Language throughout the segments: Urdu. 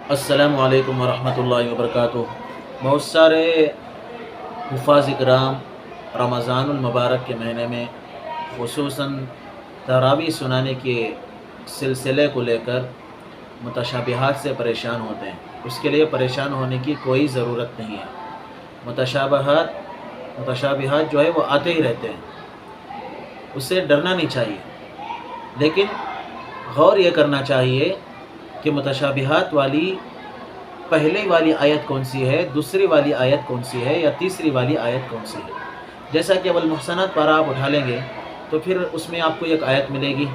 السلام علیکم ورحمۃ اللہ وبرکاتہ۔ بہت سارے حفاظ اکرام رمضان المبارک کے مہینے میں خصوصاً تراویح سنانے کے سلسلے کو لے کر متشابہات سے پریشان ہوتے ہیں۔ اس کے لیے پریشان ہونے کی کوئی ضرورت نہیں ہے۔ متشابہات جو ہے وہ آتے ہی رہتے ہیں، اس سے ڈرنا نہیں چاہیے، لیکن غور یہ کرنا چاہیے کہ متشابہات والی پہلے والی آیت کون سی ہے، دوسری والی آیت کون سی ہے، یا تیسری والی آیت کون سی ہے۔ جیسا کہ والمحصنات پارہ آپ اٹھا لیں گے تو پھر اس میں آپ کو ایک آیت ملے گی،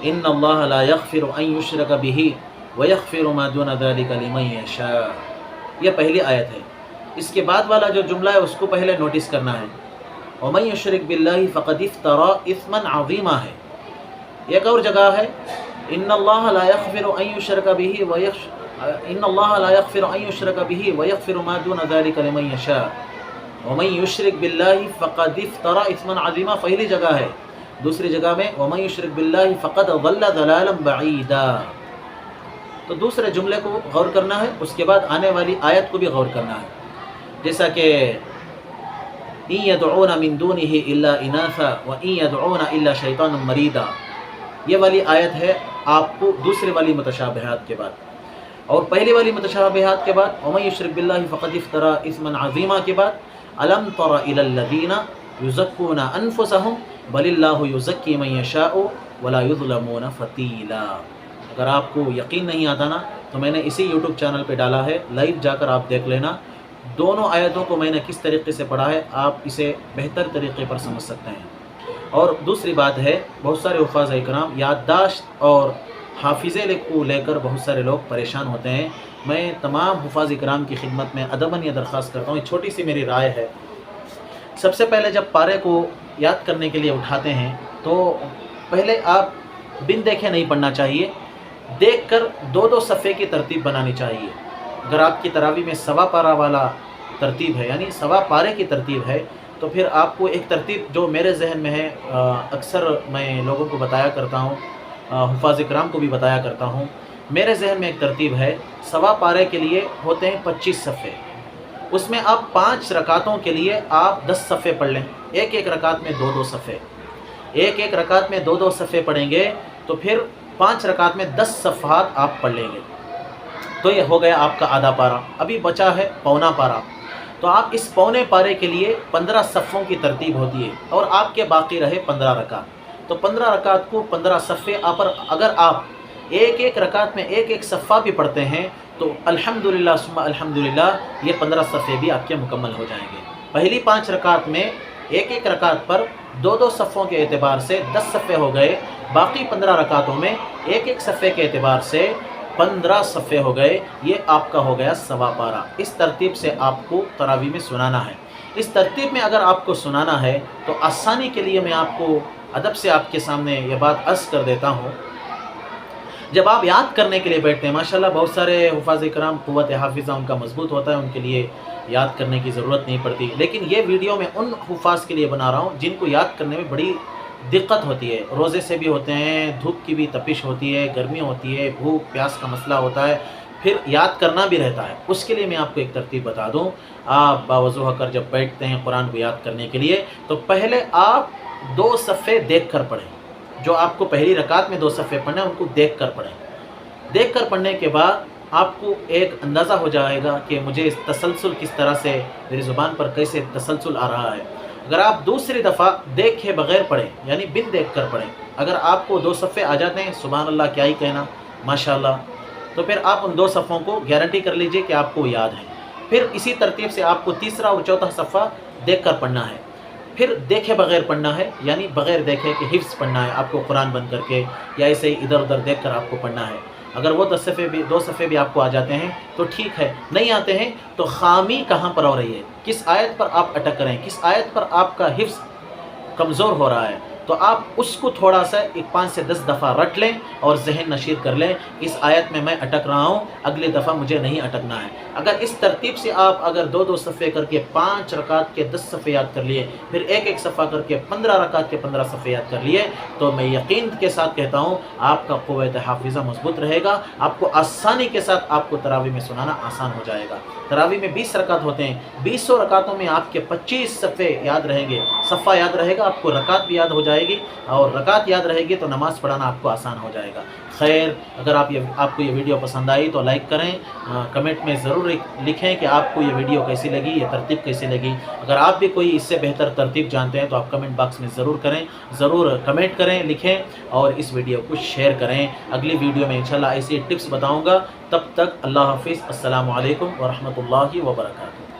ان اللہ لا یغفر ان یشرک بہ ویغفر ما دون ذلک لمن یشاء، یہ پہلی آیت ہے۔ اس کے بعد والا جو جملہ ہے اس کو پہلے نوٹس کرنا ہے، ومن یشرک باللہ فقد افتری اثما عظیما ہے۔ ایک اور جگہ ہے، ان اللہ لا یغفر ان یشرک بہ ان اللہ لا یغفر ان یشرک بہ ویغفر ما دون ذلک لمن یشاء ومن یشرک باللہ فقد افتری اثما عظیما، پہلی جگہ ہے۔ دوسری جگہ میں ومن یشرک باللہ فقد ضل ضلالا بعیدا۔ تو دوسرے جملے کو غور کرنا ہے، اس کے بعد آنے والی آیت کو بھی غور کرنا ہے، جیسا کہ ان یدعون من دونہ الا اناثا وان یدعون الا شیطانا مریدا، یہ والی آیت ہے آپ کو دوسری والی متشابہات کے بعد۔ اور پہلی والی متشابہات کے بعد ومن یشرک باللہ فقد افتری اثما عظیما کے بعد الم تر الی الذین یزکون انفسہم بل اللہ یزکی من یشاء ولا یظلمون فتیلا۔ اگر آپ کو یقین نہیں آتا نا تو میں نے اسی یوٹیوب چینل پہ ڈالا ہے، لائیو جا کر آپ دیکھ لینا، دونوں آیتوں کو میں نے کس طریقے سے پڑھا ہے، آپ اسے بہتر طریقے پر سمجھ سکتے ہیں۔ اور دوسری بات ہے، بہت سارے حفاظ اکرام یادداشت اور حافظے کو لے کر بہت سارے لوگ پریشان ہوتے ہیں۔ میں تمام حفاظ اکرام کی خدمت میں ادباً یہ درخواست کرتا ہوں، ایک چھوٹی سی میری رائے ہے۔ سب سے پہلے جب پارے کو یاد کرنے کے لیے اٹھاتے ہیں تو پہلے آپ بن دیکھے نہیں پڑھنا چاہیے، دیکھ کر دو دو صفحے کی ترتیب بنانی چاہیے۔ اگر آپ کی تراویح میں سوا پارہ والا ترتیب ہے، یعنی سوا پارے کی ترتیب ہے، تو پھر آپ کو ایک ترتیب جو میرے ذہن میں ہے، اکثر میں لوگوں کو بتایا کرتا ہوں، حفاظ اکرام کو بھی بتایا کرتا ہوں، میرے ذہن میں ایک ترتیب ہے۔ سوا پارے کے لیے ہوتے ہیں 25 صفحے، اس میں آپ 5 رکعتوں کے لیے آپ 10 صفحے پڑھ لیں، ایک ایک رکعت میں 2 صفحے، ایک ایک رکعت میں 2 صفحے پڑھیں گے تو پھر 5 رکعت میں 10 صفحات آپ پڑھ لیں گے، تو یہ ہو گیا آپ کا آدھا پارہ۔ ابھی بچا ہے پونا پارہ، تو آپ اس پونے پارے کے لیے 15 صفوں کی ترتیب ہوتی ہے، اور آپ کے باقی رہے 15 رکعت، تو 15 رکعت کو 15 صفحے پر اگر آپ ایک ایک رکعت میں ایک ایک صفحہ بھی پڑھتے ہیں تو الحمدللہ ثم الحمدللہ یہ 15 صفحے بھی آپ کے مکمل ہو جائیں گے۔ پہلی 5 رکعت میں ایک ایک رکعت پر 2 صفوں کے اعتبار سے 10 صفحے ہو گئے، باقی 15 رکعتوں میں ایک ایک صفحے کے اعتبار سے 15 صفحے ہو گئے، یہ آپ کا ہو گیا سوا پارہ۔ اس ترتیب سے آپ کو تراویح میں سنانا ہے۔ اس ترتیب میں اگر آپ کو سنانا ہے تو آسانی کے لیے میں آپ کو ادب سے آپ کے سامنے یہ بات عرض کر دیتا ہوں، جب آپ یاد کرنے کے لیے بیٹھتے ہیں، ماشاءاللہ بہت سارے حفاظ اکرام قوت حافظہ ان کا مضبوط ہوتا ہے، ان کے لیے یاد کرنے کی ضرورت نہیں پڑتی، لیکن یہ ویڈیو میں ان حفاظ کے لیے بنا رہا ہوں جن کو یاد کرنے میں بڑی دقت ہوتی ہے، روزے سے بھی ہوتے ہیں، دھوپ کی بھی تپش ہوتی ہے، گرمی ہوتی ہے، بھوک پیاس کا مسئلہ ہوتا ہے، پھر یاد کرنا بھی رہتا ہے۔ اس کے لیے میں آپ کو ایک ترتیب بتا دوں، آپ باوضو ہو کر جب بیٹھتے ہیں قرآن کو یاد کرنے کے لیے تو پہلے آپ 2 صفحے دیکھ کر پڑھیں، جو آپ کو پہلی رکعت میں 2 صفحے پڑھنا ہے ان کو دیکھ کر پڑھیں۔ دیکھ کر پڑھنے کے بعد آپ کو ایک اندازہ ہو جائے گا کہ مجھے اس تسلسل کس طرح سے میری زبان پر کیسے تسلسل آ رہا ہے۔ اگر آپ دوسری دفعہ دیکھے بغیر پڑھیں، یعنی بن دیکھ کر پڑھیں، اگر آپ کو 2 صفحے آ جاتے ہیں، سبحان اللہ کیا ہی کہنا، ماشاءاللہ، تو پھر آپ ان 2 صفحوں کو گارنٹی کر لیجئے کہ آپ کو یاد ہے۔ پھر اسی ترتیب سے آپ کو تیسرا اور چوتھا صفحہ دیکھ کر پڑھنا ہے، پھر دیکھے بغیر پڑھنا ہے، یعنی بغیر دیکھے کہ حفظ پڑھنا ہے آپ کو قرآن بند کر کے، یا ایسے ہی ادھر ادھر دیکھ کر آپ کو پڑھنا ہے۔ اگر وہ 2 صفحے بھی آپ کو آ جاتے ہیں تو ٹھیک ہے، نہیں آتے ہیں تو خامی کہاں پر ہو رہی ہے، کس آیت پر آپ اٹک رہے ہیں، کس آیت پر آپ کا حفظ کمزور ہو رہا ہے، تو آپ اس کو تھوڑا سا 5 سے 10 دفعہ رٹ لیں اور ذہن نشیر کر لیں، اس آیت میں اٹک رہا ہوں، اگلی دفعہ مجھے نہیں اٹکنا ہے۔ اگر اس ترتیب سے آپ اگر 2 صفحے کر کے 5 رکعت کے 10 صفحے یاد کر لیے، پھر ایک صفحہ کر کے 15 رکعت کے 15 صفحے یاد کر لیے، تو میں یقین کے ساتھ کہتا ہوں آپ کا قوت حافظہ مضبوط رہے گا، آپ کو آسانی کے ساتھ آپ کو تراویح میں سنانا آسان ہو جائے گا۔ تراویح میں 20 رکعت ہوتے ہیں، 20 رکعتوں میں آپ کے 25 صفحے یاد رہیں گے، صفحہ یاد رہے گا، آپ کو رکعت بھی یاد ہو جائے گی، اور رکعت یاد رہے گی تو نماز پڑھانا آپ کو آسان ہو جائے گا۔ خیر، اگر آپ کو یہ ویڈیو پسند آئی تو لائک کریں، کمنٹ میں ضرور لکھیں کہ آپ کو یہ ویڈیو کیسی لگی، یہ ترتیب کیسی لگی۔ اگر آپ بھی کوئی اس سے بہتر ترتیب جانتے ہیں تو آپ کمنٹ باکس میں ضرور کریں، ضرور کمنٹ کریں، لکھیں اور اس ویڈیو کو شیئر کریں۔ اگلی ویڈیو میں انشاءاللہ ایسی ٹپس بتاؤں گا، تب تک اللہ حافظ، السلام علیکم ورحمۃ اللہ وبرکاتہ۔